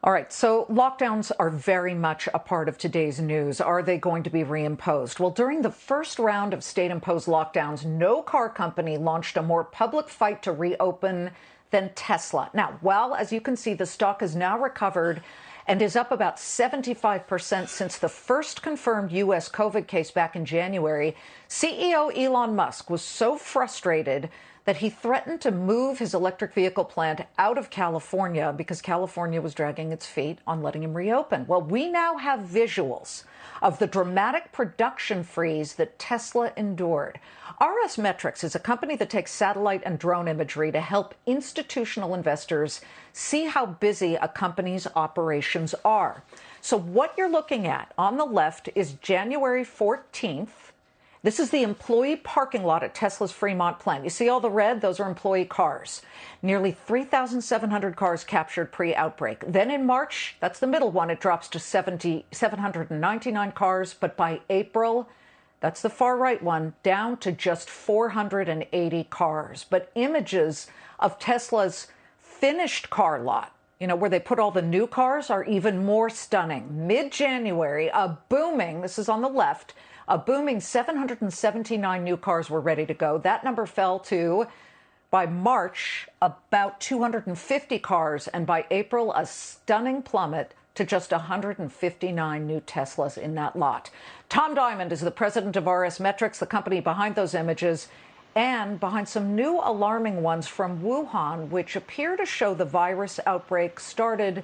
All right, so lockdowns are very much a part of today's news. Are they going to be reimposed? Well, during the first round of state-imposed lockdowns, no car company launched a more public fight to reopen than Tesla. Now, well, as you can see, the stock has now recovered and is up about 75% since the first confirmed U.S. COVID case back in January. CEO Elon Musk was so frustrated that he threatened to move his electric vehicle plant out of California because California was dragging its feet on letting him reopen. Well, we now have visuals of the dramatic production freeze that Tesla endured. RS Metrics is a company that takes satellite and drone imagery to help institutional investors see how busy a company's operations are. So what you're looking at on the left is January 14th. This is the employee parking lot at Tesla's Fremont plant. You see all the red? Those are employee cars. Nearly 3,700 cars captured pre-outbreak. Then in March, that's the middle one, it drops to 799 cars. But by April, that's the far right one, down to just 480 cars. But images of Tesla's finished car lot, where they put all the new cars, are even more stunning. Mid-January, this is on the left, a booming 779 new cars were ready to go. That number fell to, by March, about 250 cars, and by April, a stunning plummet to just 159 new Teslas in that lot. Tom Diamond is the president of RS Metrics, the company behind those images, and behind some new alarming ones from Wuhan, which appear to show the virus outbreak started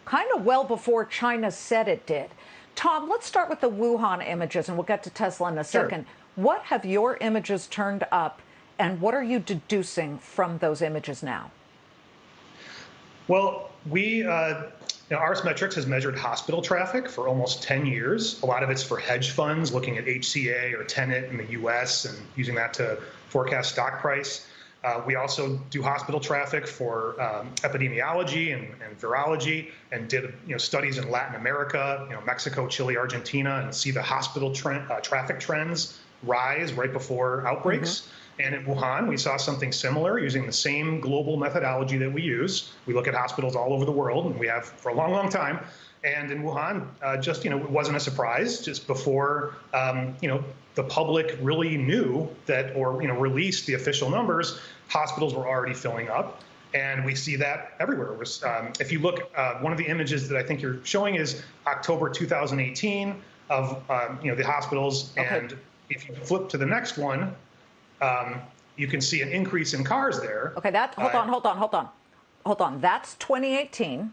kind of well before China said it did. Tom, let's start with the Wuhan images, and we'll get to Tesla in a second. Sure. What have your images turned up, and what are you deducing from those images now? Well, RS Metrics has measured hospital traffic for almost 10 years. A lot of it's for hedge funds, looking at HCA or Tenet in the US and using that to forecast stock price. We also do hospital traffic for epidemiology and virology, and did studies in Latin America, Mexico, Chile, Argentina, and see the hospital traffic trends rise right before outbreaks. Mm-hmm. And in Wuhan, we saw something similar using the same global methodology that we use. We look at hospitals all over the world, and we have for a long, long time. And in Wuhan, it wasn't a surprise. Just before, the public really knew that, or released the official numbers, hospitals were already filling up, and we see that everywhere. If you look, one of the images that I think you're showing is October 2018 of the hospitals, okay. And if you flip to the next one, you can see an increase in cars there. Okay, hold on. That's 2018.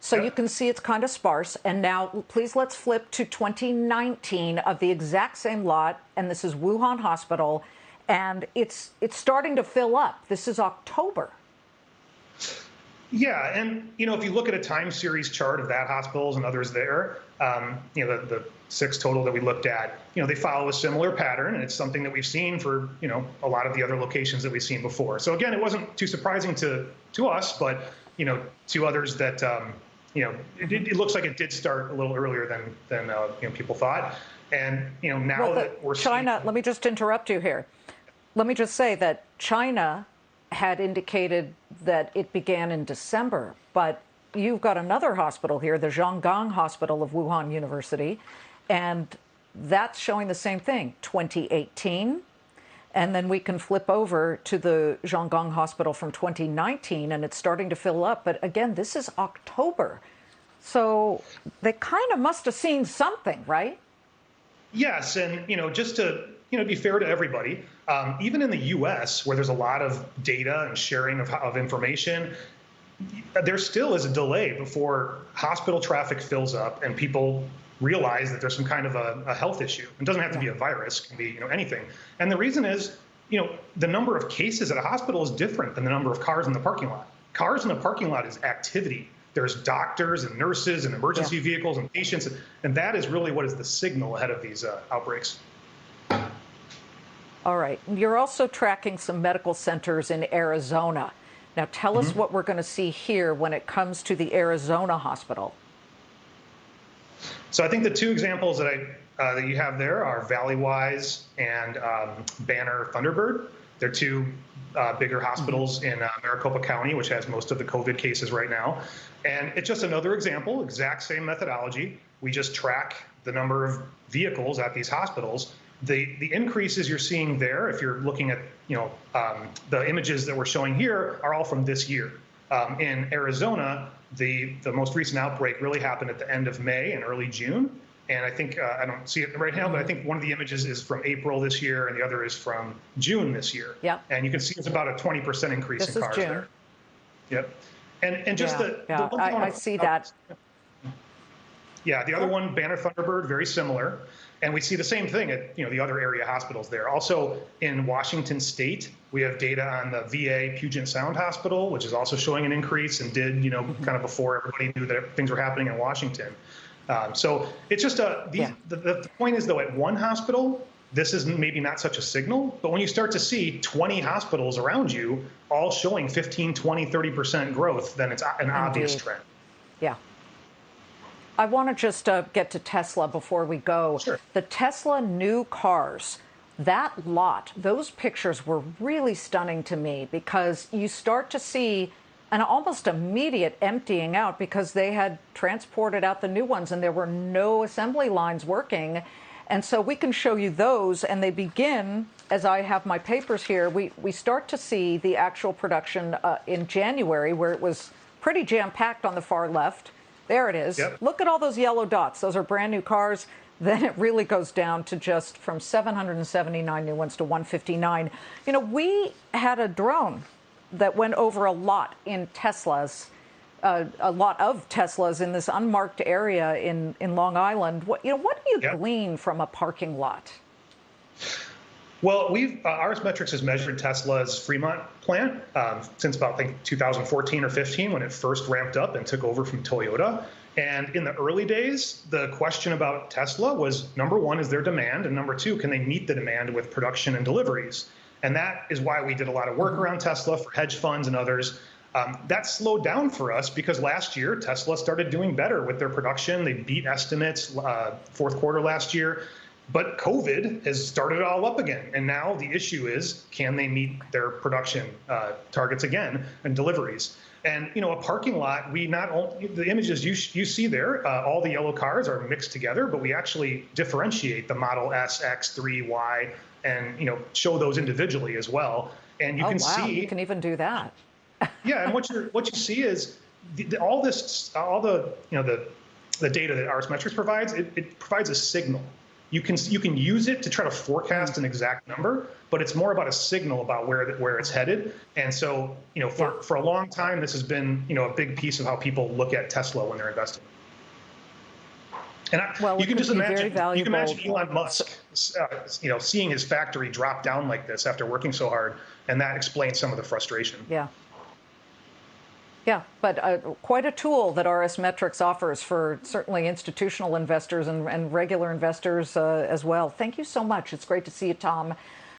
So you can see it's kind of sparse. And now, please, let's flip to 2019 of the exact same lot. And this is Wuhan Hospital. And it's starting to fill up. This is October. Yeah. And, if you look at a time series chart of that hospitals and others there, the 6 total that we looked at, they follow a similar pattern. And it's something that we've seen for, a lot of the other locations that we've seen before. So, again, it wasn't too surprising to us, but, to others that, it looks like it did start a little earlier than people thought. And, now that we're China, let me just interrupt you here. Let me just say that China had indicated that it began in December, but you've got another hospital here, the Zhonggang Hospital of Wuhan University, and that's showing the same thing, 2018. And then we can flip over to the Zhonggang Hospital from 2019, and it's starting to fill up. But again, this is October. So they kind of must have seen something, right? Yes. And, just to, be fair to everybody, even in the U.S., where there's a lot of data and sharing of information, there still is a delay before hospital traffic fills up and people realize that there's some kind of a health issue. It doesn't have to be a virus, it can be anything. And the reason is, the number of cases at a hospital is different than the number of cars in the parking lot. Cars in the parking lot is activity. There's doctors and nurses and emergency vehicles and patients, and that is really what is the signal ahead of these outbreaks. All right. You're also tracking some medical centers in Arizona. Now, tell us what we're going to see here when it comes to the Arizona hospital. So I think the 2 examples that you have there are Valleywise and Banner Thunderbird. They're 2 bigger hospitals in Maricopa County, which has most of the COVID cases right now. And it's just another example, exact same methodology. We just track the number of vehicles at these hospitals. The increases you're seeing there, if you're looking at the images that we're showing here, are all from this year. In Arizona, the most recent outbreak really happened at the end of May and early June. And I think, I don't see it right now, but I think one of the images is from April this year and the other is from June this year. Yep. And you can see it's about a 20% increase in cars there. Yep. And just the one thing I see that. Yeah, the other one, Banner Thunderbird, very similar. And we see the same thing at the other area hospitals there. Also in Washington State, we have data on the VA Puget Sound Hospital, which is also showing an increase and did, kind of before everybody knew that things were happening in Washington. So it's just the point is, though, at one hospital, this is maybe not such a signal, but when you start to see 20 hospitals around you all showing 15, 20, 30% growth, then it's an obvious trend. Yeah. I want to just get to Tesla before we go. Sure. The Tesla new cars, that lot, those pictures were really stunning to me because you start to see an almost immediate emptying out because they had transported out the new ones and there were no assembly lines working. And so we can show you those, and they begin, as I have my papers here, we start to see the actual production in January, where it was pretty jam-packed on the far left. There it is. Yep. Look at all those yellow dots. Those are brand new cars. Then it really goes down to just from 779 new ones to 159. We had a drone that went over a lot in Teslas, a lot of Teslas in this unmarked area in Long Island. What do you glean from a parking lot? Well, Ars Metrics has measured Tesla's Fremont plant since about, I think, 2014 or 15 when it first ramped up and took over from Toyota. And in the early days, the question about Tesla was, number one, is there demand? And number two, can they meet the demand with production and deliveries? And that is why we did a lot of work around Tesla for hedge funds and others. That slowed down for us because last year, Tesla started doing better with their production. They beat estimates fourth quarter last year. But COVID has started it all up again. And now the issue is, can they meet their production targets again and deliveries? And, a parking lot, we not only, the images you see there, all the yellow cars are mixed together, but we actually differentiate the Model S, X, 3, Y, and, show those individually as well. And you can see. You can even do that. Yeah. And what you see is all the data that Ars Metrics provides, it provides a signal. You can use it to try to forecast an exact number, but it's more about a signal about where it's headed. And so, for a long time, this has been, a big piece of how people look at Tesla when they're investing. And you can just imagine Elon Musk, seeing his factory drop down like this after working so hard, and that explains some of the frustration. Yeah. Yeah, but quite a tool that Ars Metrics offers for certainly institutional investors and regular investors as well. Thank you so much. It's great to see you, Tom.